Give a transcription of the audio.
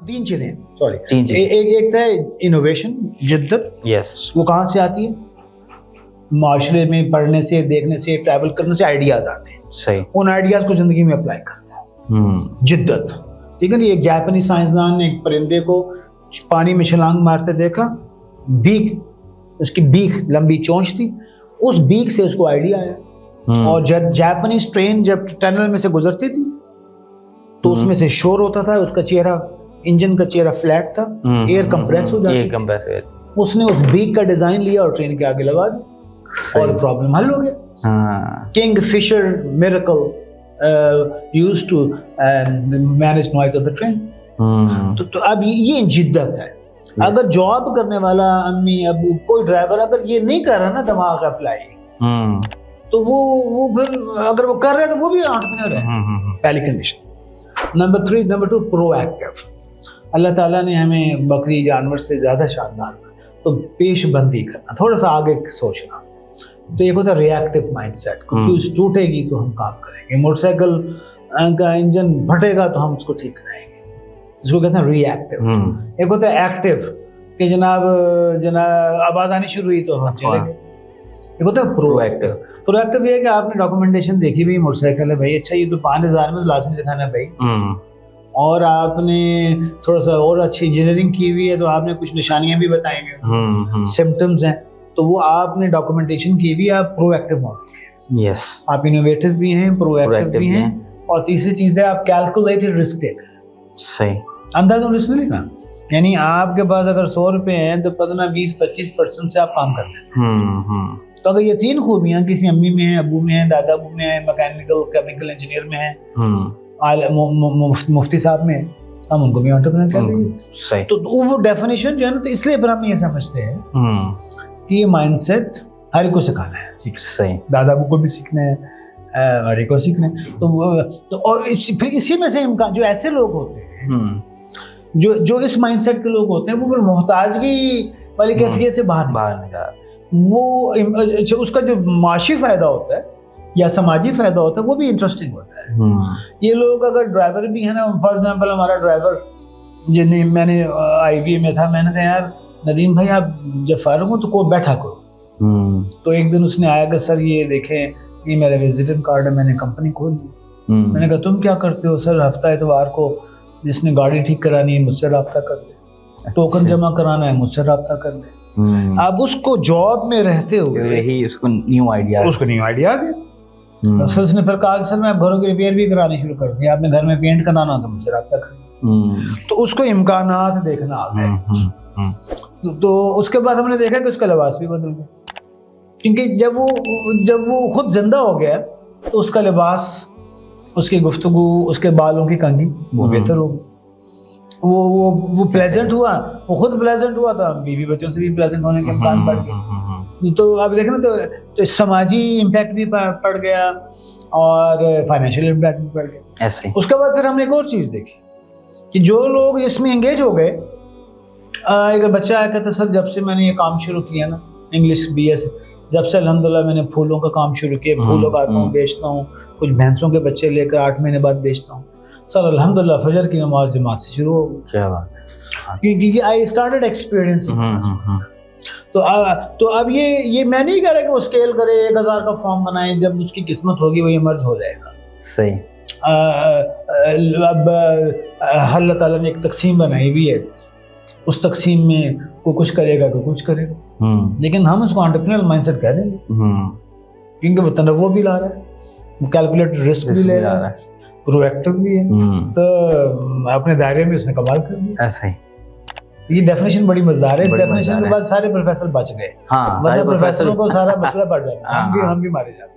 तीन चीजें, सॉरी तीन चीजें। एक है इनोवेशन, जिद्दत, यस, वो कहाँ से आती है? माशरे में पढ़ने से, देखने से, ट्रैवल करने से आइडियाज आते हैं, सही, उन आइडियाज को जिंदगी में अप्लाई करते हैं। जिद्दत, ठीक है ना। एक जापानी साइंसदान ने एक परिंदे को पानी में छलांग मारते देखा, बीक, उसकी बीक लंबी चोंच थी, उस बीक से उसको आइडिया आया। और जब जापानीज ट्रेन जब टनल में से गुजरती थी तो उसमें से शोर होता था, उसका चेहरा, इंजन का चेहरा फ्लैट था, एयर कंप्रेस हो जाती थी। उसने उस बीक का डिजाइन लिया और ट्रेन के आगे लगा दिया और प्रॉब्लम हल हो गया। Kingfisher miracle used to manage noise of the train. तो अब ये जिद्दत है। अगर जॉब करने वाला अम्मी अबू कोई ड्राइवर अगर ये नहीं कर रहा ना दिमाग अप्लाई, तो वो फिर अगर वो कर रहे हैं तो वो भी एंटरप्रेन्योर है। पहली कंडीशन। Number 2 proactive. अल्लाह ताला ने हमें बकरी जानवर से ज़्यादा शानदार, तो पेशबंदी करना, थोड़ा सा आगे सोचना। तो एक होता है रिएक्टिव माइंडसेट, क्योंकि टूटेगी तो हम काम करेंगे, मोटरसाइकिल का इंजन फटेगा तो हम उसको ठीक कराएंगे, इसको कहते हैं रिएक्टिव। एक होता है एक्टिव, कि जनाब आवाज़ आनी शुरू हुई तो हम चले गए। एक होता है प्रोएक्टिव। प्रोएक्टिव ये है कि आपने डॉक्यूमेंटेशन देखी भाई, मोटरसाइकिल है भाई, अच्छा ये तो 5000 में तो लाजमी दिखाना है भाई, और आपने थोड़ा सा और अच्छी इंजीनियरिंग की हुई है तो आपने कुछ निशानियां भी बताई हुई, सिम्टम्स हैं, तो वो आपने डॉक्यूमेंटेशन की हुई, आप प्रोएक्टिव मॉडल हैं। यस, आप इनोवेटिव भी हैं, प्रोएक्टिव भी हैं, और तीसरी चीज़ है आप कैलकुलेटेड रिस्क टेकर। सही, अंदाज़ा रिस्क नहीं लेना, यानी आपके पास अगर 100 रुपये हैं तो पता ना 20-25% से आप काम कर लेते हैं। तो अगर ये तीन खूबियाँ किसी अम्मी में है, अबू में है, दादा अबू में है, मैकेनिकल केमिकल इंजीनियर में है, मुफ्ती साहब में है, हम उनको भी एंटरप्रेन्योर कर लेंगे। तो वो डेफिनेशन जो है ना, तो इसलिए फिर हम ये समझते हैं कि ये माइंडसेट हर एक को सिखाना है, सही, दादा अबू को भी सीखना है, हर एक को सीखना है। तो और फिर इसी में से इम्कान, जो ऐसे लोग होते हैं जो इस माइंडसेट के लोग होते हैं, वो फिर मोहताजगी वाली कैफियत से बाहर नहीं जाते। वो उसका जो माशी फायदा होता है या समाजी फायदा होता है वो भी इंटरेस्टिंग होता है। ये लोग अगर ड्राइवर भी है ना, फॉर एग्जांपल हमारा ड्राइवर जिन्हें मैंने IBA में था, मैंने कहा यार नदीम भाई आप जब फारग हो तो को बैठा करो। तो एक दिन उसने आया कि सर ये देखें, ये मेरा विजिटिंग कार्ड है, मैंने कंपनी खोल ली। मैंने कहा तुम क्या करते हो? सर हफ्ता इतवार को जिसने गाड़ी ठीक करानी है मुझसे रब्ता कर ले, टोकन जमा कराना है मुझसे रब्ता कर ले। अब उसको जॉब में रहते हुए ही उसको न्यू आइडिया आ गया। सर ने फिर कहा सर मैं आप घरों की रिपेयर भी करानी शुरू कर दी, आपने घर में पेंट कराना तो मुझसे रब्ता कर। तो उसको इम्कानात देखना आ गए। तो उसके बाद हमने देखा कि उसका लिबास भी बदल गया, क्योंकि जब वो खुद जिंदा हो गया तो उसका लिबास, उसकी गुफ्तगू, उसके बालों की कंघी वो बेहतर हो गई। वो प्लेजेंट हुआ, वो खुद प्लेजेंट हुआ, तो बीवी बच्चों से भी प्लेजेंट होने के इम्कान बढ़ गए। तो अब देखना तो समाजी इम्पैक्ट भी पड़ गया और फाइनेंशियल इम्पैक्ट भी पड़ गया ऐसे। उसके बाद फिर हमने एक और चीज़ देखी कि जो लोग इसमें एंगेज हो गए, एक बच्चा आया कहता सर जब से मैंने ये काम शुरू किया ना, इंग्लिश BS, जब से अल्हम्दुलिल्लाह मैंने फूलों का काम शुरू किया, फूल उगाता हूँ, बेचता हूँ, कुछ भैंसों के बच्चे लेकर 8 महीने बाद बेचता हूँ सर, अल्हम्दुलिल्लाह फजर की नमाज जमात से शुरू हो गई। क्या बात है, क्योंकि आई स्टार्टेड एक्सपीरियंसिंग। तो अब ये मैं नहीं कह रहा कि वो स्केल करे, 1000 का फॉर्म बनाए, जब उसकी किस्मत होगी वो इमर्ज हो जाएगा। सही। अब अल्लाह ताला ने एक तकसीम बनाई हुई है, उस तकसीम में कोई कुछ करेगा कोई कुछ करेगा, लेकिन हम उसको एंटरप्रेन्योर माइंडसेट कह देंगे, क्योंकि वो तनव्वुर भी ला रहा है, वो कैलकुलेटेड रिस्क भी ले रहा है, प्रोएक्टिव भी है, तो अपने दायरे में उसने कमाल कर दिया। ऐसे ही ये डेफिनेशन बड़ी मजेदार है। इस डेफिनेशन के बाद सारे प्रोफेसर बच गए, वरना प्रोफेसरों को सारा मसला पड़ जाता, हम भी मारे जाते।